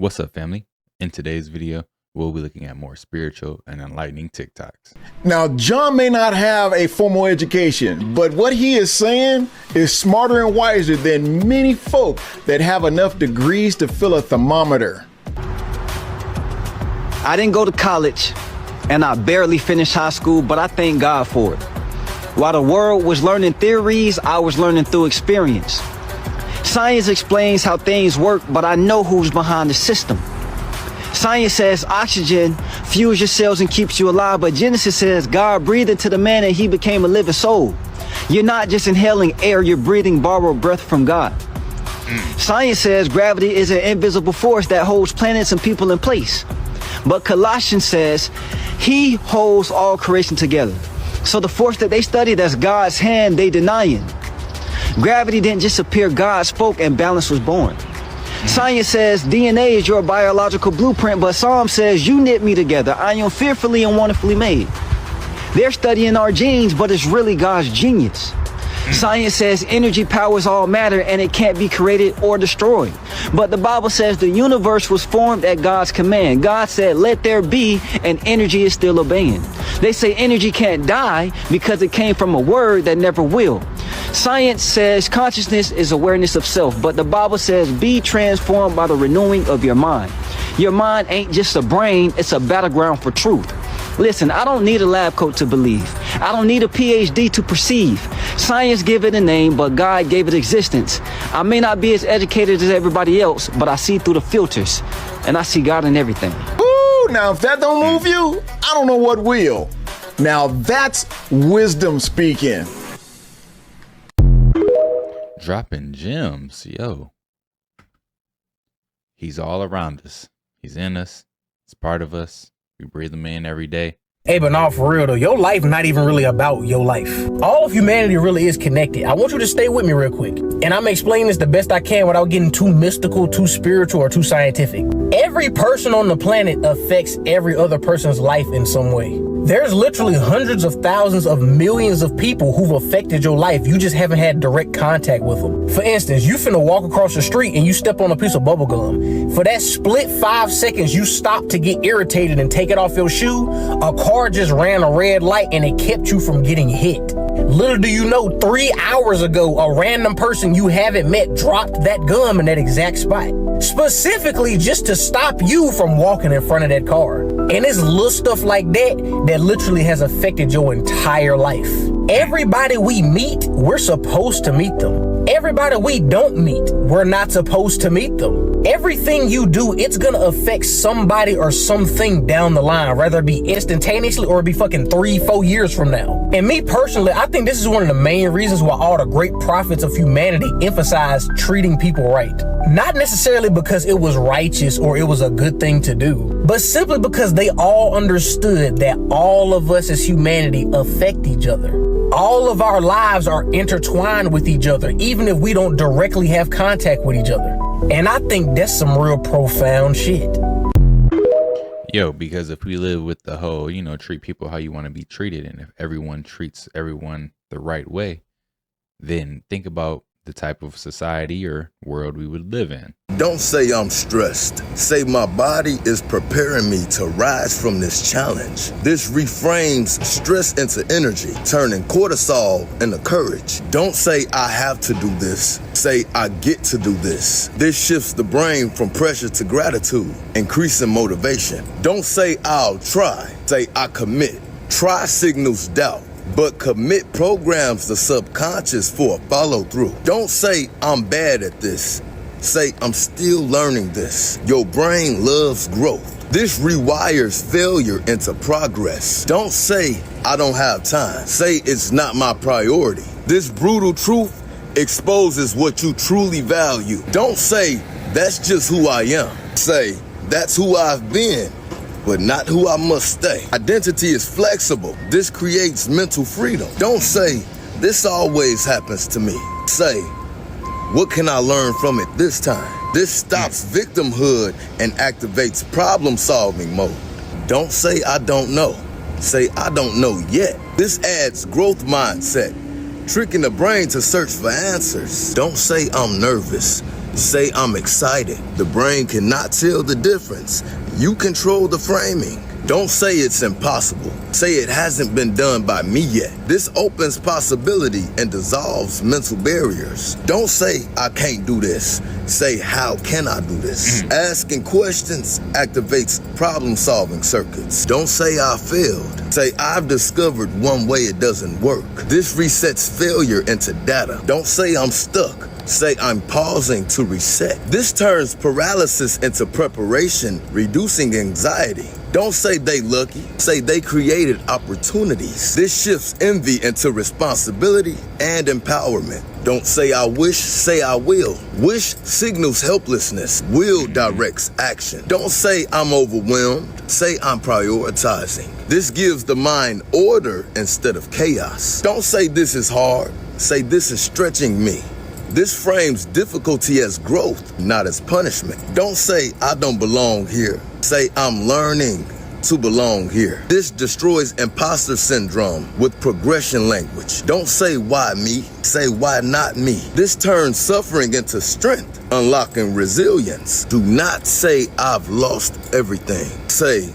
What's up, family? In today's video, we'll be looking at more spiritual and enlightening TikToks. Now, John may not have a formal education, but what he is saying is smarter and wiser than many folk that have enough degrees to fill a thermometer. I didn't go to college, and I barely finished high school, but I thank God for it. While the world was learning theories, I was learning through experience. Science explains how things work, but I know who's behind the system. Science says oxygen fuels your cells and keeps you alive, but Genesis says God breathed into the man and he became a living soul. You're not just inhaling air, you're breathing borrowed breath from God. Science says gravity is an invisible force that holds planets and people in place. But Colossians says he holds all creation together. So the force that they study, that's God's hand, they denying. Gravity didn't just appear, God spoke and balance was born. Science says DNA is your biological blueprint, but Psalm says you knit me together. I am fearfully and wonderfully made. They're studying our genes, but it's really God's genius. Science says energy powers all matter and it can't be created or destroyed. But the Bible says the universe was formed at God's command. God said, let there be, and energy is still obeying. They say energy can't die because it came from a word that never will. Science says consciousness is awareness of self, but the Bible says be transformed by the renewing of your mind. Your mind ain't just a brain, it's a battleground for truth. Listen, I don't need a lab coat to believe. I don't need a PhD to perceive. Science gave it a name, but God gave it existence. I may not be as educated as everybody else, but I see through the filters, and I see God in everything. Ooh, now if that don't move you, I don't know what will. Now that's wisdom speaking. Dropping gems, yo. He's all around us. He's in us. It's part of us. We breathe him in every day. Hey, but no, for real though, your life not even really about your life. All of humanity really is connected. I want you to stay with me real quick. And I'm explaining this the best I can without getting too mystical, too spiritual, or too scientific. Every person on the planet affects every other person's life in some way. There's literally hundreds of thousands of millions of people who've affected your life. You just haven't had direct contact with them. For instance, you finna walk across the street and you step on a piece of bubble gum. For that split 5 seconds, you stop to get irritated and take it off your shoe. A car just ran a red light and it kept you from getting hit. Little do you know, 3 hours ago, a random person you haven't met dropped that gum in that exact spot. Specifically just to stop you from walking in front of that car. And it's little stuff like that that literally has affected your entire life. Everybody we meet, we're supposed to meet them. Everybody we don't meet, we're not supposed to meet them. Everything you do, it's gonna affect somebody or something down the line, whether it be instantaneously or it be fucking 3-4 years from now. And me personally, I think this is one of the main reasons why all the great prophets of humanity emphasize treating people right. Not necessarily because it was righteous or it was a good thing to do, but simply because they all understood that all of us as humanity affect each other. All of our lives are intertwined with each other, even if we don't directly have contact with each other. And I think that's some real profound shit. Yo, because if we live with the whole, treat people how you want to be treated, and if everyone treats everyone the right way, then think about the type of society or world we would live in. Don't say I'm stressed. Say my body is preparing me to rise from this challenge. This reframes stress into energy, turning cortisol into courage. Don't say I have to do this. Say I get to do this. This shifts the brain from pressure to gratitude, increasing motivation. Don't say I'll try. Say I commit. Try signals doubt, but commit programs the subconscious for a follow-through. Don't say, I'm bad at this. Say, I'm still learning this. Your brain loves growth. This rewires failure into progress. Don't say, I don't have time. Say, it's not my priority. This brutal truth exposes what you truly value. Don't say, that's just who I am. Say, that's who I've been, but not who I must stay. Identity is flexible. This creates mental freedom. Don't say, this always happens to me. Say, what can I learn from it this time? This stops victimhood and activates problem-solving mode. Don't say, I don't know. Say, I don't know yet. This adds growth mindset, tricking the brain to search for answers. Don't say, I'm nervous. Say I'm excited. The brain cannot tell the difference. You control the framing. Don't say it's impossible. Say it hasn't been done by me yet. This opens possibility and dissolves mental barriers. Don't say I can't do this. Say how can I do this? Asking questions activates problem-solving circuits. Don't say I failed. Say I've discovered one way it doesn't work. This resets failure into data. Don't say I'm stuck. Say I'm pausing to reset. This turns paralysis into preparation, reducing anxiety. Don't say they lucky. Say they created opportunities. This shifts envy into responsibility and empowerment. Don't say I wish, say I will. Wish signals helplessness. Will directs action. Don't say I'm overwhelmed. Say I'm prioritizing. This gives the mind order instead of chaos. Don't say this is hard. Say this is stretching me. This frames difficulty as growth, not as punishment. Don't say I don't belong here. Say I'm learning to belong here. This destroys imposter syndrome with progression language. Don't say why me, say why not me. This turns suffering into strength, unlocking resilience. Do not say I've lost everything. Say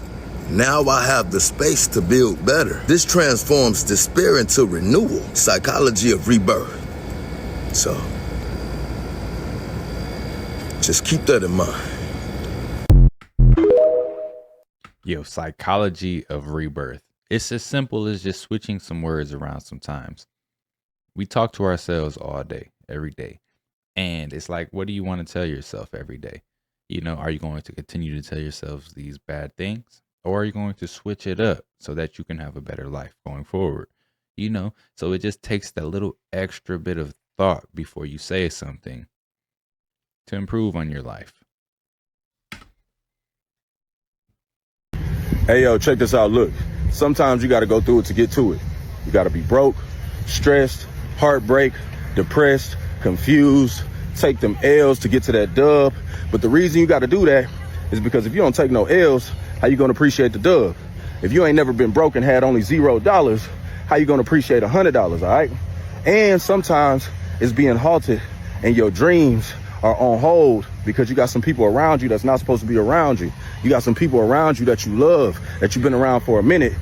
now I have the space to build better. This transforms despair into renewal, psychology of rebirth. So, just keep that in mind. Yo, psychology of rebirth. It's as simple as just switching some words around sometimes. We talk to ourselves all day, every day. And it's like, what do you want to tell yourself every day? You know, are you going to continue to tell yourselves these bad things? Or are you going to switch it up so that you can have a better life going forward? You know, so it just takes that little extra bit of thought before you say something to improve on your life. Hey, yo, check this out. Look, sometimes you got to go through it to get to it. You got to be broke, stressed, heartbreak, depressed, confused, take them L's to get to that dub. But the reason you got to do that is because if you don't take no L's, how you going to appreciate the dub? If you ain't never been broke and had only $0, how you going to appreciate $100, all right? And sometimes it's being halted and your dreams are on hold because you got some people around you that's not supposed to be around you. You got some people around you that you love, that you've been around for a minute,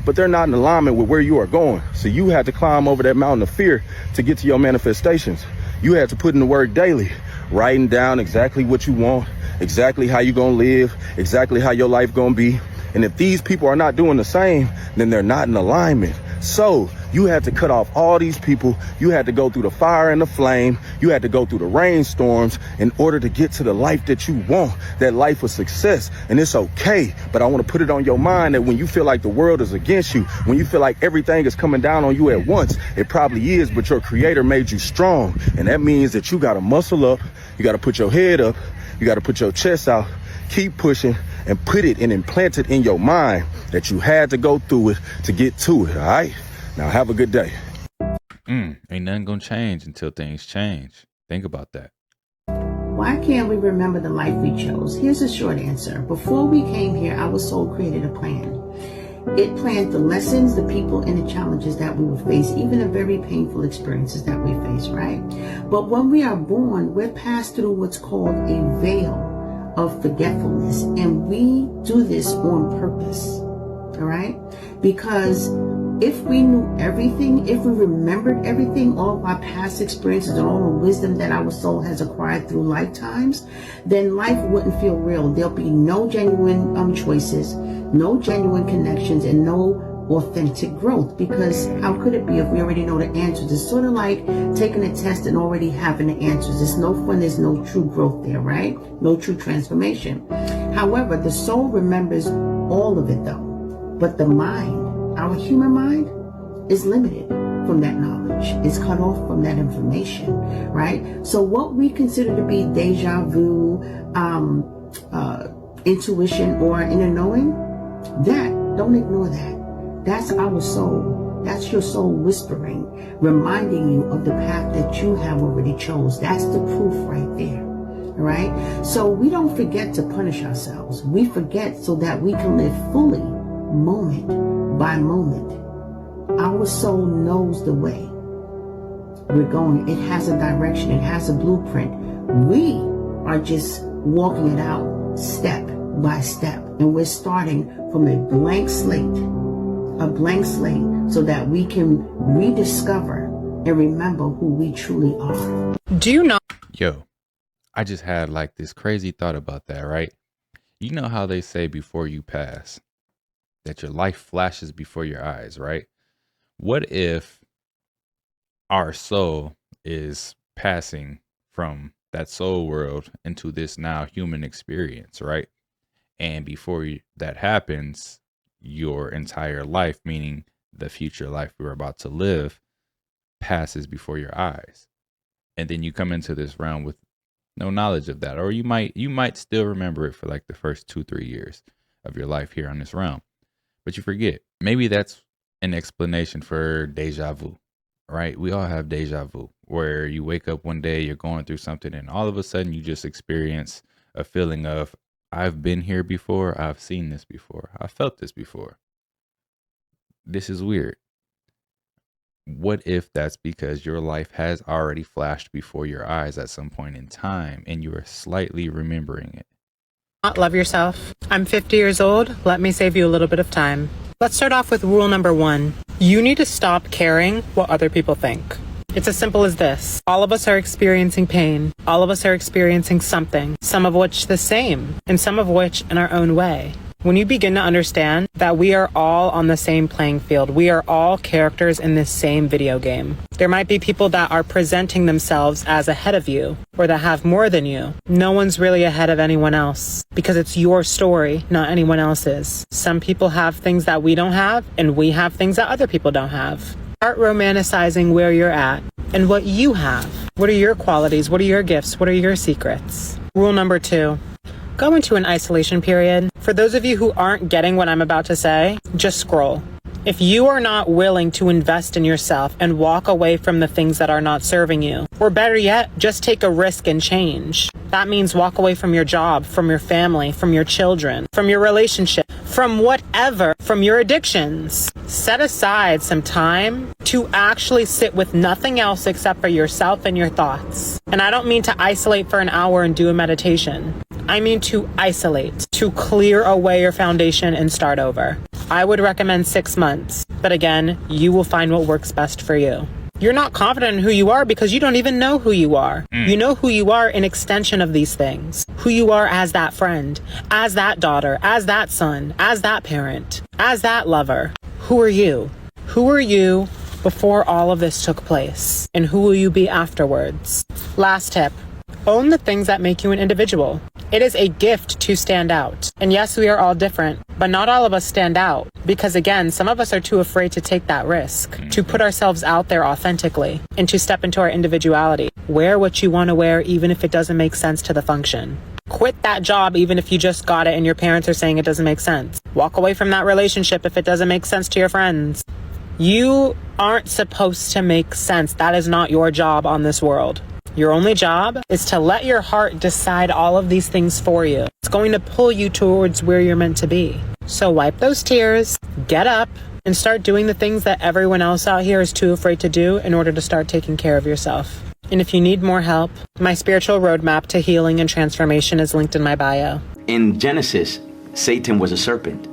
but they're not in alignment with where you are going. So you had to climb over that mountain of fear to get to your manifestations. You had to put in the work daily, writing down exactly what you want, exactly how you're going to live, exactly how your life going to be. And if these people are not doing the same, then they're not in alignment. So you had to cut off all these people. You had to go through the fire and the flame. You had to go through the rainstorms in order to get to the life that you want, that life of success. And it's okay. But I want to put it on your mind that when you feel like the world is against you, when you feel like everything is coming down on you at once, it probably is, but your creator made you strong. And that means that you got to muscle up. You got to put your head up. You got to put your chest out. Keep pushing and put it and implant it in your mind that you had to go through it to get to it. All right. Now have a good day. Ain't nothing gonna change until things change. Think about that. Why can't we remember the life we chose? Here's a short answer. Before we came here, our soul created a plan. It planned the lessons, the people, and the challenges that we would face, even the very painful experiences that we face, right? But when we are born, we're passed through what's called a veil of forgetfulness, and we do this on purpose, all right? Because if we knew everything, if we remembered everything, all of our past experiences and all the wisdom that our soul has acquired through lifetimes, then life wouldn't feel real. There'll be no genuine choices, no genuine connections, and no authentic growth. Because how could it be if we already know the answers? It's sort of like taking a test and already having the answers. It's no fun. There's no true growth there, right? No true transformation. However, the soul remembers all of it though. But the mind, our human mind, is limited from that knowledge. It's cut off from that information, right? So what we consider to be deja vu, intuition, or inner knowing, don't ignore that. That's our soul. That's your soul whispering, reminding you of the path that you have already chose. That's the proof right there. All right? So we don't forget to punish ourselves. We forget so that we can live fully, moment by moment. Our soul knows the way we're going. It has a direction. It has a blueprint. We are just walking it out step by step. And we're starting from a blank slate, so that we can rediscover and remember who we truly are. Do you know? Yo, I just had like this crazy thought about that, right? You know how they say before you pass that your life flashes before your eyes, right? What if our soul is passing from that soul world into this now human experience, right? And before that happens, your entire life, meaning the future life we're about to live, passes before your eyes. And then you come into this realm with no knowledge of that, or you might still remember it for like the first 2-3 years of your life here on this realm, but you forget. Maybe that's an explanation for deja vu, right? We all have deja vu, where you wake up one day, you're going through something, and all of a sudden you just experience a feeling of, I've been here before, I've seen this before, I felt this before. This is weird. What if that's because your life has already flashed before your eyes at some point in time and you are slightly remembering it? Love yourself. I'm 50 years old. Let me save you a little bit of time. Let's start off with rule number 1. You need to stop caring what other people think. It's as simple as this. All of us are experiencing pain. All of us are experiencing something, some of which the same, and some of which in our own way. When you begin to understand that we are all on the same playing field, we are all characters in this same video game. There might be people that are presenting themselves as ahead of you or that have more than you. No one's really ahead of anyone else because it's your story, not anyone else's. Some people have things that we don't have and we have things that other people don't have. Start romanticizing where you're at and what you have. What are your qualities? What are your gifts? What are your secrets? Rule number 2. Go into an isolation period. For those of you who aren't getting what I'm about to say, just scroll. If you are not willing to invest in yourself and walk away from the things that are not serving you, or better yet, just take a risk and change. That means walk away from your job, from your family, from your children, from your relationship, from whatever, from your addictions. Set aside some time to actually sit with nothing else except for yourself and your thoughts. And I don't mean to isolate for an hour and do a meditation. I mean to isolate, to clear away your foundation and start over. I would recommend 6 months, but again, you will find what works best for you. You're not confident in who you are because you don't even know who you are. You know who you are in extension of these things. Who you are as that friend, as that daughter, as that son, as that parent, as that lover. Who are you? Who are you before all of this took place? And who will you be afterwards? Last tip. Own the things that make you an individual. It is a gift to stand out. And yes, we are all different, but not all of us stand out. Because again, some of us are too afraid to take that risk, to put ourselves out there authentically, and to step into our individuality. Wear what you want to wear, even if it doesn't make sense to the function. Quit that job even if you just got it and your parents are saying it doesn't make sense. Walk away from that relationship if it doesn't make sense to your friends. You aren't supposed to make sense. That is not your job on this world. Your only job is to let your heart decide all of these things for you. It's going to pull you towards where you're meant to be. So wipe those tears, get up, and start doing the things that everyone else out here is too afraid to do in order to start taking care of yourself. And if you need more help, my spiritual roadmap to healing and transformation is linked in my bio. In Genesis, Satan was a serpent.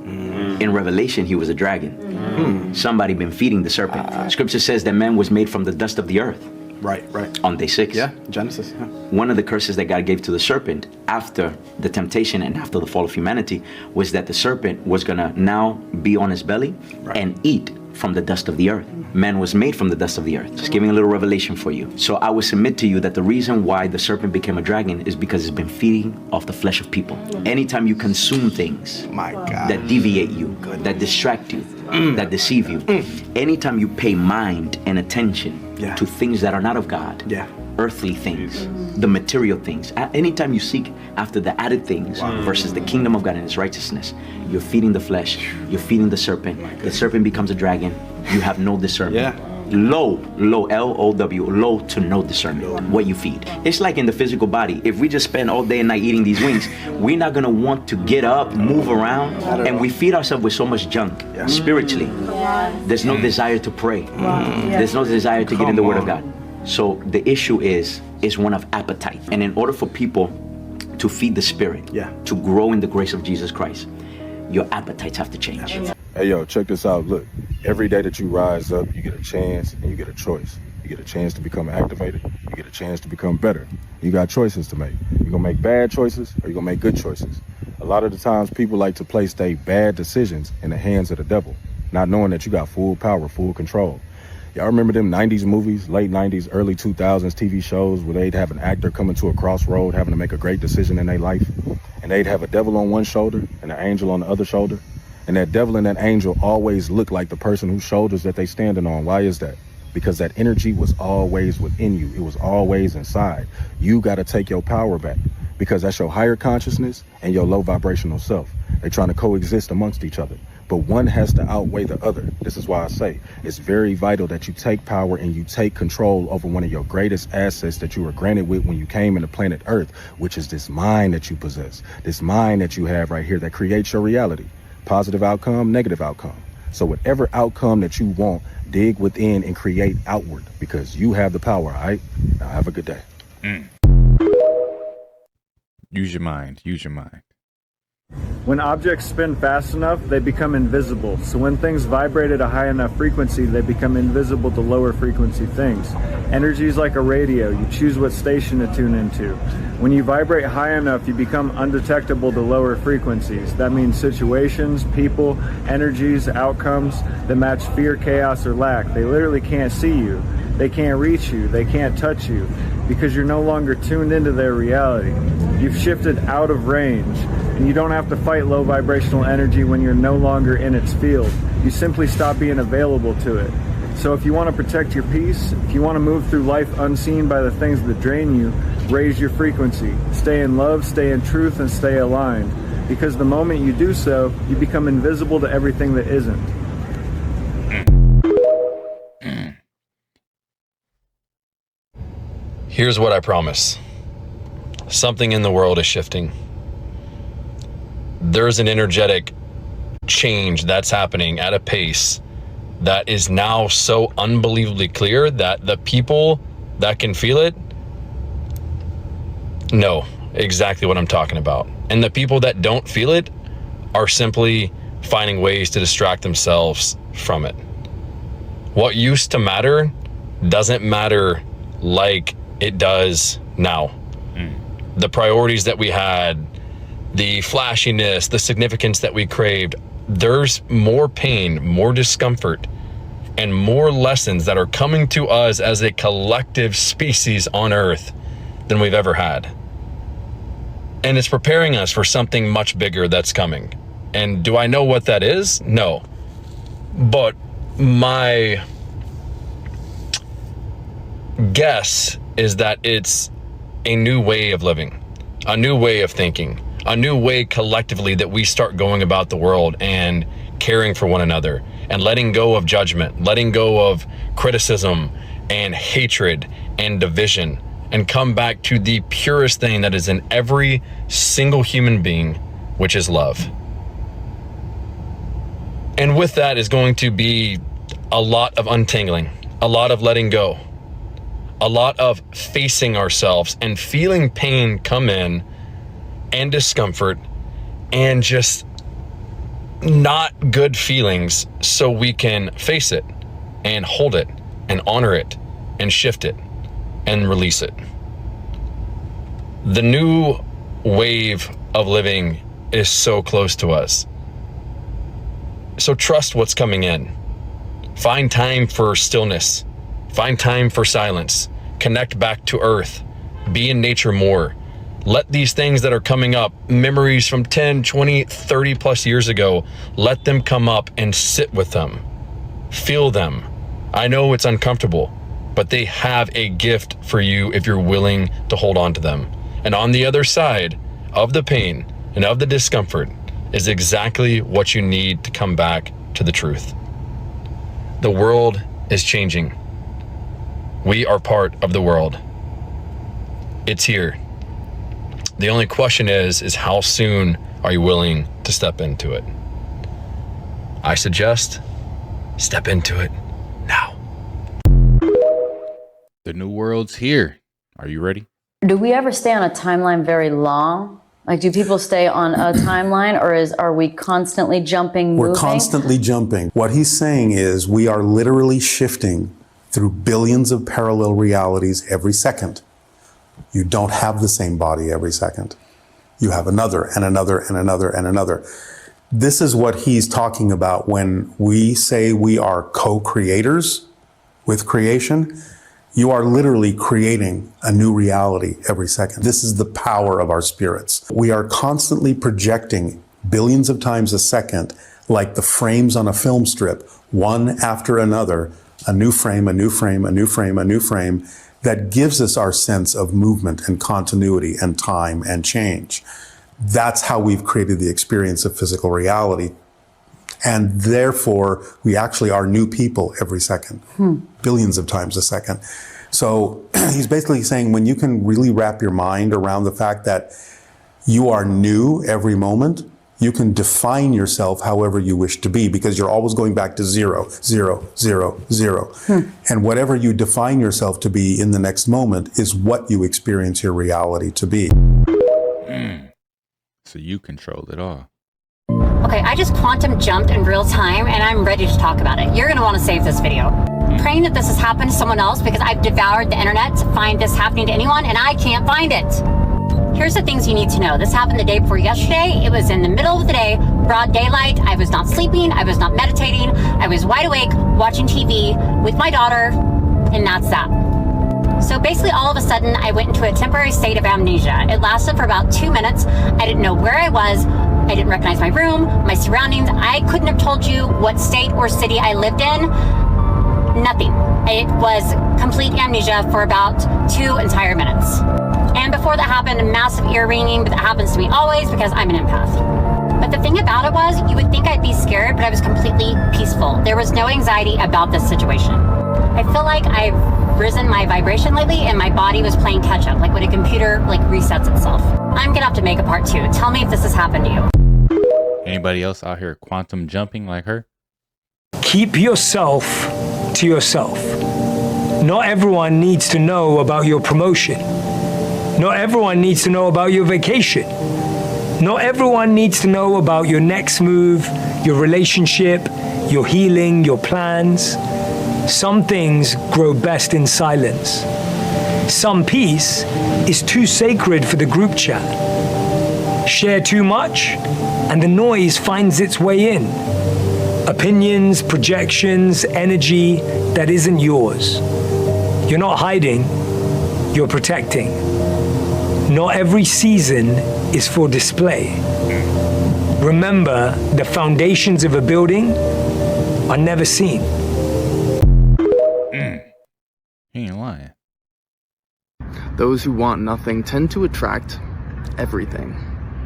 In Revelation, he was a dragon. Somebody been feeding the serpent. Scripture says that man was made from the dust of the earth. Right. On day 6. Yeah, Genesis. Yeah. One of the curses that God gave to the serpent after the temptation and after the fall of humanity was that the serpent was going to now be on his belly and eat from the dust of the earth. Man was made from the dust of the earth. Just giving a little revelation for you. So I would submit to you that the reason why the serpent became a dragon is because it's been feeding off the flesh of people. Anytime you consume things that deviate you, that distract you, that deceive you, anytime you pay mind and attention to things that are not of God, earthly things, the material things, anytime you seek after the added things versus the kingdom of God and his righteousness, you're feeding the flesh, you're feeding the serpent. The serpent becomes a dragon. You have no discernment. Low, L-O-W, low to no discernment, what you feed. It's like in the physical body. If we just spend all day and night eating these wings, we're not gonna want to get up, move around, and we feed ourselves with so much junk spiritually. There's no desire to pray. There's no desire to get in the Word of God. So the issue is one of appetite. And in order for people to feed the spirit, to grow in the grace of Jesus Christ, your appetites have to change. Hey, yo, check this out. Look, every day that you rise up, you get a chance and you get a choice. You get a chance to become activated. You get a chance to become better. You got choices to make. You're going to make bad choices or you're going to make good choices. A lot of the times people like to place their bad decisions in the hands of the devil, not knowing that you got full power, full control. Y'all remember them 90s movies, late 90s, early 2000s TV shows where they'd have an actor coming to a crossroad having to make a great decision in their life, and they'd have a devil on one shoulder and an angel on the other shoulder, and that devil and that angel always look like the person whose shoulders that they standing on. Why is that? Because that energy was always within you. It was always inside. You got to take your power back, because that's your higher consciousness and your low vibrational self. They're trying to coexist amongst each other, but one has to outweigh the other. This is why I say it's very vital that you take power and you take control over one of your greatest assets that you were granted with when you came into planet Earth, which is this mind that you possess, this mind that you have right here that creates your reality. Positive outcome, negative outcome. So whatever outcome that you want, dig within and create outward, because you have the power, all right? Now have a good day. Use your mind. Use your mind. When objects spin fast enough, they become invisible. So when things vibrate at a high enough frequency, they become invisible to lower frequency things. Energy is like a radio. You choose what station to tune into. When you vibrate high enough, you become undetectable to lower frequencies. That means situations, people, energies, outcomes that match fear, chaos, or lack. They literally can't see you. They can't reach you. They can't touch you because you're no longer tuned into their reality. You've shifted out of range, and you don't have to fight low vibrational energy when you're no longer in its field. You simply stop being available to it. So if you want to protect your peace, if you want to move through life unseen by the things that drain you, raise your frequency. Stay in love, stay in truth, and stay aligned. Because the moment you do so, you become invisible to everything that isn't. Here's what I promise. Something in the world is shifting. There's an energetic change that's happening at a pace that is now so unbelievably clear that the people that can feel it know exactly what I'm talking about. And the people that don't feel it are simply finding ways to distract themselves from it. What used to matter doesn't matter like it does now. The priorities that we had, the flashiness, the significance that we craved, there's more pain, more discomfort, and more lessons that are coming to us as a collective species on Earth than we've ever had. And it's preparing us for something much bigger that's coming. And do I know what that is? No. But my guess is that it's a new way of living, a new way of thinking, a new way collectively that we start going about the world and caring for one another and letting go of judgment, letting go of criticism and hatred and division, and come back to the purest thing that is in every single human being, which is love. And with that is going to be a lot of untangling, a lot of letting go, a lot of facing ourselves and feeling pain come in and discomfort and just not good feelings, so we can face it and hold it and honor it and shift it and release it. The new wave of living is so close to us. So trust what's coming in. Find time for stillness. Find time for silence. Connect back to earth. Be in nature more. Let these things that are coming up, memories from 10, 20, 30 plus years ago, let them come up and sit with them. Feel them. I know it's uncomfortable, but they have a gift for you if you're willing to hold on to them. And on the other side of the pain and of the discomfort is exactly what you need to come back to the truth. The world is changing. We are part of the world. It's here. The only question is how soon are you willing to step into it? I suggest step into it now. The new world's here. Are you ready? Do we ever stay on a timeline very long? Like, do people stay on a timeline, or are we constantly jumping, moving? We're constantly jumping. What he's saying is we are literally shifting through billions of parallel realities every second. You don't have the same body every second. You have another and another and another and another. This is what he's talking about when we say we are co-creators with creation. You are literally creating a new reality every second. This is the power of our spirits. We are constantly projecting billions of times a second, like the frames on a film strip, one after another, a new frame, a new frame, a new frame, a new frame, that gives us our sense of movement and continuity and time and change. That's how we've created the experience of physical reality. And therefore, we actually are new people every second, billions of times a second. So he's basically saying when you can really wrap your mind around the fact that you are new every moment, you can define yourself however you wish to be, because you're always going back to 0, 0, 0, 0. And whatever you define yourself to be in the next moment is what you experience your reality to be. So you control it all. Okay, I just quantum jumped in real time and I'm ready to talk about it. You're gonna wanna save this video. Praying that this has happened to someone else, because I've devoured the internet to find this happening to anyone and I can't find it. Here's the things you need to know. This happened the day before yesterday. It was in the middle of the day, broad daylight. I was not sleeping, I was not meditating. I was wide awake, watching TV with my daughter, and that's that. So basically all of a sudden I went into a temporary state of amnesia. It lasted for about 2 minutes. I didn't know where I was. I didn't recognize my room, my surroundings. I couldn't have told you what state or city I lived in. Nothing. It was complete amnesia for about 2 entire minutes. And before that happened, a massive ear ringing, but that happens to me always because I'm an empath. But the thing about it was, you would think I'd be scared, but I was completely peaceful. There was no anxiety about this situation. I feel like I've risen my vibration lately and my body was playing catch up, like when a computer resets itself. I'm gonna have to make a part 2. Tell me if this has happened to you. Anybody else out here quantum jumping like her? Keep yourself to yourself. Not everyone needs to know about your promotion. Not everyone needs to know about your vacation. Not everyone needs to know about your next move, your relationship, your healing, your plans. Some things grow best in silence. Some peace is too sacred for the group chat. Share too much, and the noise finds its way in. Opinions, projections, energy that isn't yours. You're not hiding, you're protecting. Not every season is for display. Remember, the foundations of a building are never seen. He ain't lying. Those who want nothing tend to attract everything.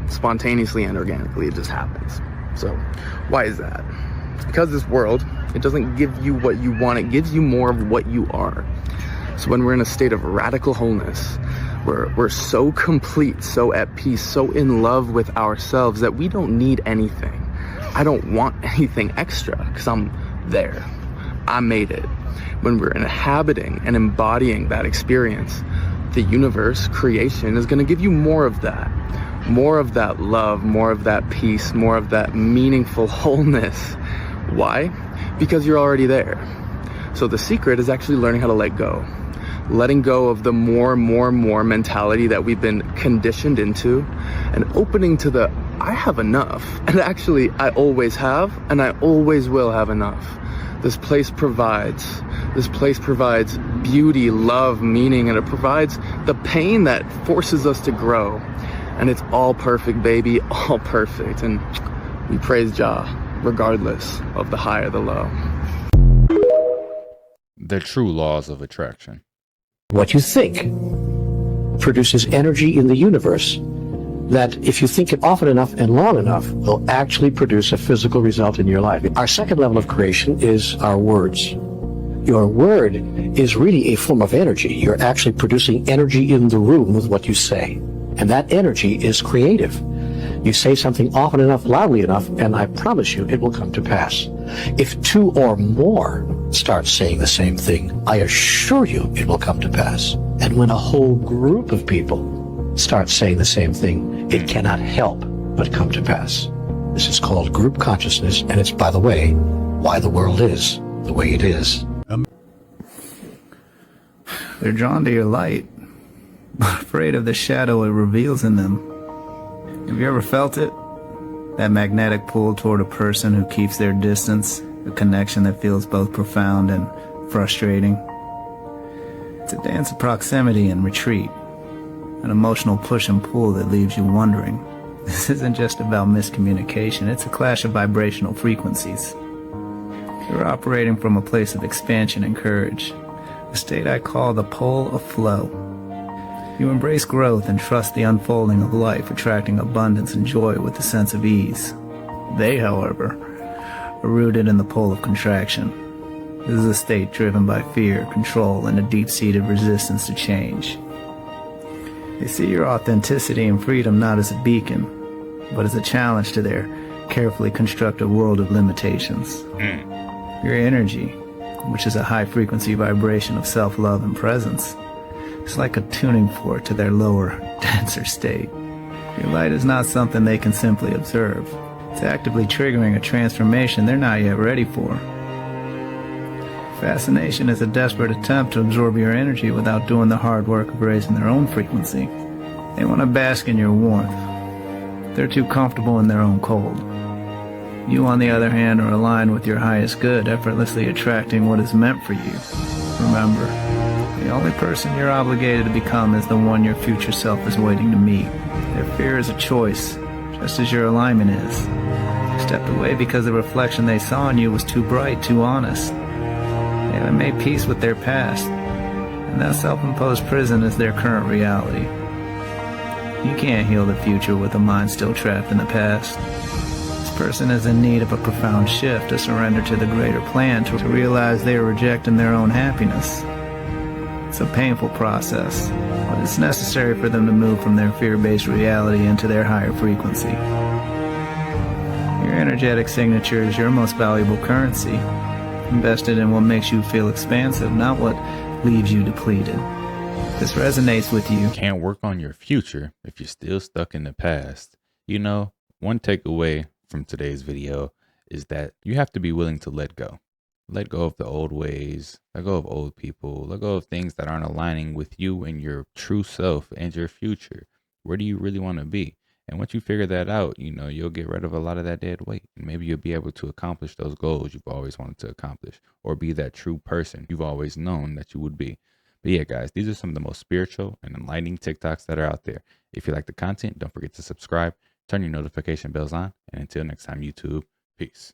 Spontaneously and organically, it just happens. So, why is that? Because this world, it doesn't give you what you want, it gives you more of what you are. So when we're in a state of radical wholeness, we're so complete, so at peace, so in love with ourselves that we don't need anything. I don't want anything extra because I'm there. I made it. When we're inhabiting and embodying that experience, the universe, creation, is going to give you more of that. More of that love, more of that peace, more of that meaningful wholeness. Why? Because you're already there. So the secret is actually learning how to let go. Letting go of the more mentality that we've been conditioned into, and opening to the I have enough. And actually, I always have, and I always will have enough. This place provides beauty, love, meaning, and it provides the pain that forces us to grow. And it's all perfect, baby, all perfect. And we praise Jah, regardless of the high or the low. The true laws of attraction. What you think produces energy in the universe that, if you think it often enough and long enough, will actually produce a physical result in your life. Our second level of creation is our words. Your word is really a form of energy. You're actually producing energy in the room with what you say. And that energy is creative. You say something often enough, loudly enough, and I promise you it will come to pass. If 2 or more start saying the same thing, I assure you it will come to pass. And when a whole group of people start saying the same thing, it cannot help but come to pass. This is called group consciousness, and it's, by the way, why the world is the way it is. They're drawn to your light, but afraid of the shadow it reveals in them. Have you ever felt it? That magnetic pull toward a person who keeps their distance, a connection that feels both profound and frustrating. It's a dance of proximity and retreat, an emotional push and pull that leaves you wondering. This isn't just about miscommunication, it's a clash of vibrational frequencies. You're operating from a place of expansion and courage, a state I call the pole of flow. You embrace growth and trust the unfolding of life, attracting abundance and joy with a sense of ease. They, however, are rooted in the pole of contraction. This is a state driven by fear, control, and a deep-seated resistance to change. They see your authenticity and freedom not as a beacon, but as a challenge to their carefully constructed world of limitations. Your energy, which is a high-frequency vibration of self-love and presence, is like a tuning fork to their lower, denser state. Your light is not something they can simply observe. It's actively triggering a transformation they're not yet ready for. Fascination is a desperate attempt to absorb your energy without doing the hard work of raising their own frequency. They want to bask in your warmth. They're too comfortable in their own cold. You, on the other hand, are aligned with your highest good, effortlessly attracting what is meant for you. Remember, the only person you're obligated to become is the one your future self is waiting to meet. Their fear is a choice, just as your alignment is. They stepped away because the reflection they saw in you was too bright, too honest. They haven't made peace with their past, and that self-imposed prison is their current reality. You can't heal the future with a mind still trapped in the past. This person is in need of a profound shift, a surrender to the greater plan, to realize they are rejecting their own happiness. It's a painful process, but it's necessary for them to move from their fear-based reality into their higher frequency. Your energetic signature is your most valuable currency, invested in what makes you feel expansive, not what leaves you depleted. This resonates with you. Can't work on your future if you're still stuck in the past. You know, one takeaway from today's video is that you have to be willing to let go. Let go of the old ways, let go of old people, let go of things that aren't aligning with you and your true self and your future. Where do you really want to be? And once you figure that out, you know, you'll get rid of a lot of that dead weight. And maybe you'll be able to accomplish those goals you've always wanted to accomplish, or be that true person you've always known that you would be. But yeah, guys, these are some of the most spiritual and enlightening TikToks that are out there. If you like the content, don't forget to subscribe, turn your notification bells on, and until next time, YouTube, peace.